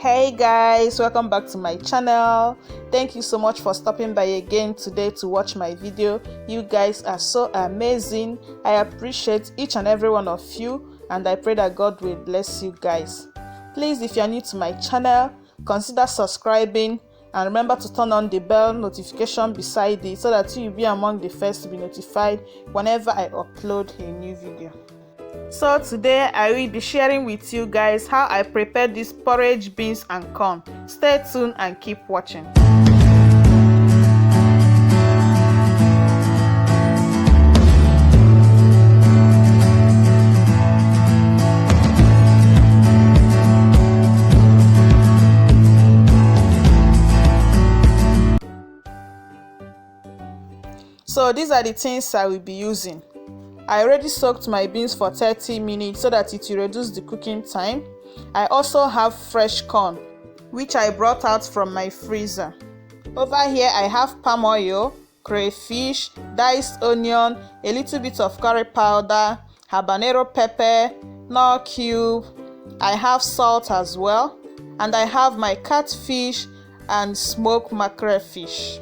Hey guys, welcome back to my channel. Thank you so much for stopping by again today to watch my video. You guys are so amazing. I appreciate each and every one of you, and I pray that God will bless you guys. Please, if you are new to my channel, consider subscribing and remember to turn on the bell notification beside it so that you will be among the first to be notified whenever I upload a new video. So today I will be sharing with you guys how I prepare this porridge, beans and corn. Stay tuned and keep watching. So these are the things I will be using. I already soaked my beans for 30 minutes so that it will reduce the cooking time. I also have fresh corn, which I brought out from my freezer. Over here I have palm oil, crayfish, diced onion, a little bit of curry powder, habanero pepper, knorr cube. I have salt as well, and I have my catfish and smoked mackerel fish.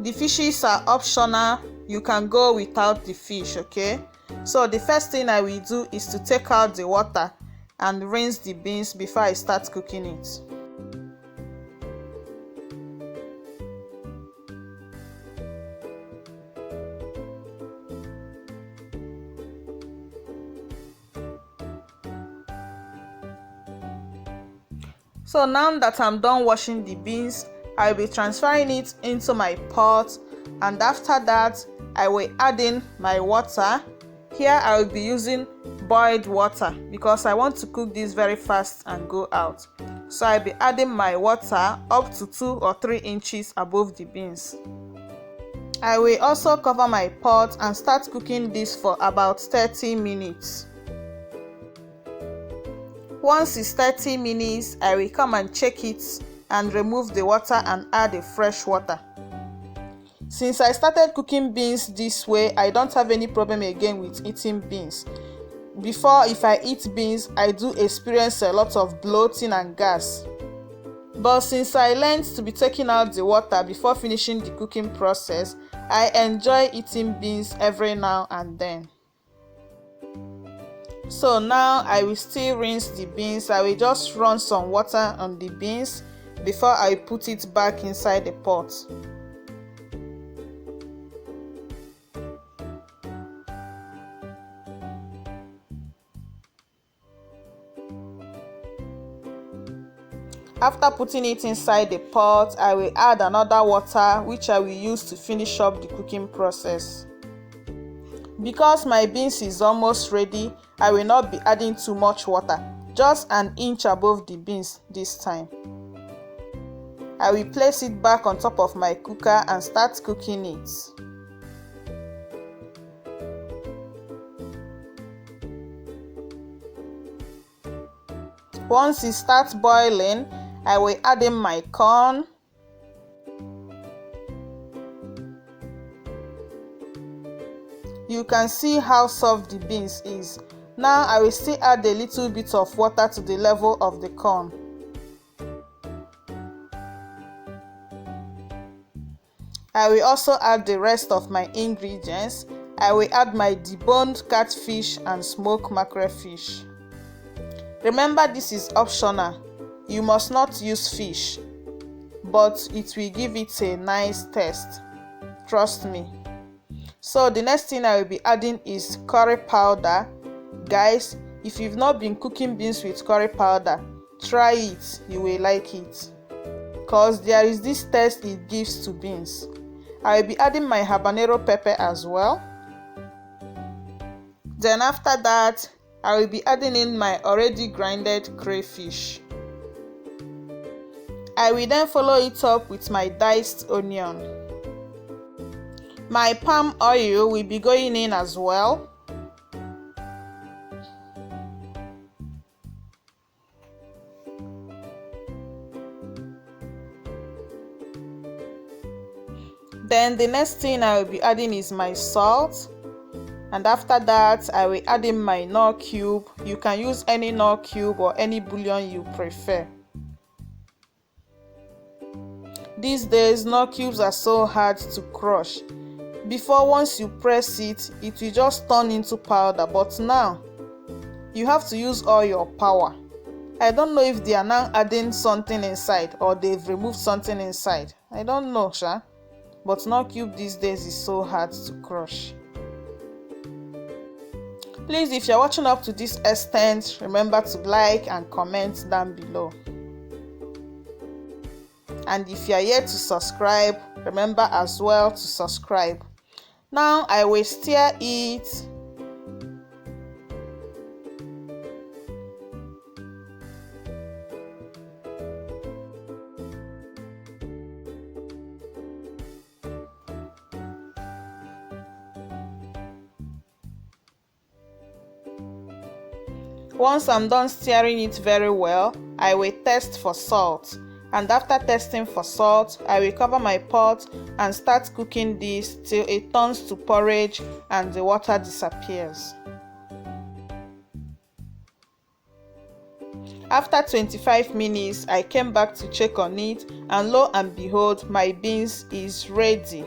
The fishes are optional. You can go without the fish, okay? So the first thing I will do is to take out the water and rinse the beans before I start cooking it. So now that I'm done washing the beans, I will be transferring it into my pot, and after that I will add in my water. Here I will be using boiled water because I want to cook this very fast and go out. So I'll be adding my water up to 2 or 3 inches above the beans. I will also cover my pot and start cooking this for about 30 minutes. Once it's 30 minutes, I will come and check it and remove the water and add the fresh water. Since I started cooking beans this way, I don't have any problem again with eating beans. Before, if I eat beans, I do experience a lot of bloating and gas. But since I learned to be taking out the water before finishing the cooking process, I enjoy eating beans every now and then. So now I will still rinse the beans. I will just run some water on the beans before I put it back inside the pot. After putting it inside the pot, I will add another water which I will use to finish up the cooking process. Because my beans is almost ready, I will not be adding too much water, just an inch above the beans this time. I will place it back on top of my cooker and start cooking it. Once it starts boiling, I will add in my corn. You can see how soft the beans is. Now I will still add a little bit of water to the level of the corn. I will also add the rest of my ingredients. I will add my deboned catfish and smoked mackerel fish. Remember, this is optional. You must not use fish, but it will give it a nice taste. Trust me. So the next thing I will be adding is curry powder. Guys, if you've not been cooking beans with curry powder, try it. You will like it, because there is this taste it gives to beans. I will be adding my habanero pepper as well. Then after that, I will be adding in my already grinded crayfish. I will then follow it up with my diced onion. My palm oil will be going in as well. Then the next thing I will be adding is my salt. And after that, I will add in my knorr cube. You can use any knorr cube or any bouillon you prefer. These days nut cubes are so hard to crush. Before, once you press it, it will just turn into powder, but now you have to use all your power. I don't know if they are now adding something inside or they've removed something inside. I don't know, sha. But nut cube these days is so hard to crush. Please, if you're watching up to this extent, remember to like and comment down below. And if you are yet to subscribe, remember as well to subscribe. Now I will stir it. Once I'm done stirring it very well, I will test for salt. And after testing for salt, I will cover my pot and start cooking this till it turns to porridge and the water disappears. After 25 minutes, I came back to check on it, and lo and behold, my beans is ready.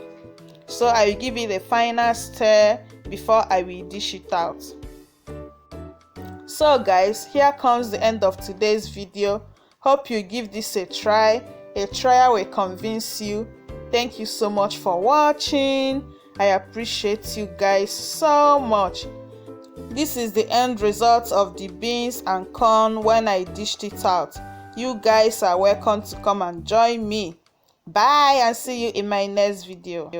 So I will give it a final stir before I will dish it out. So guys, here comes the end of today's video. Hope you give this a try. A trial will convince you. Thank you so much for watching. I appreciate you guys so much. This is the end result of the beans and corn when I dished it out. You guys are welcome to come and join me. Bye, and see you in my next video.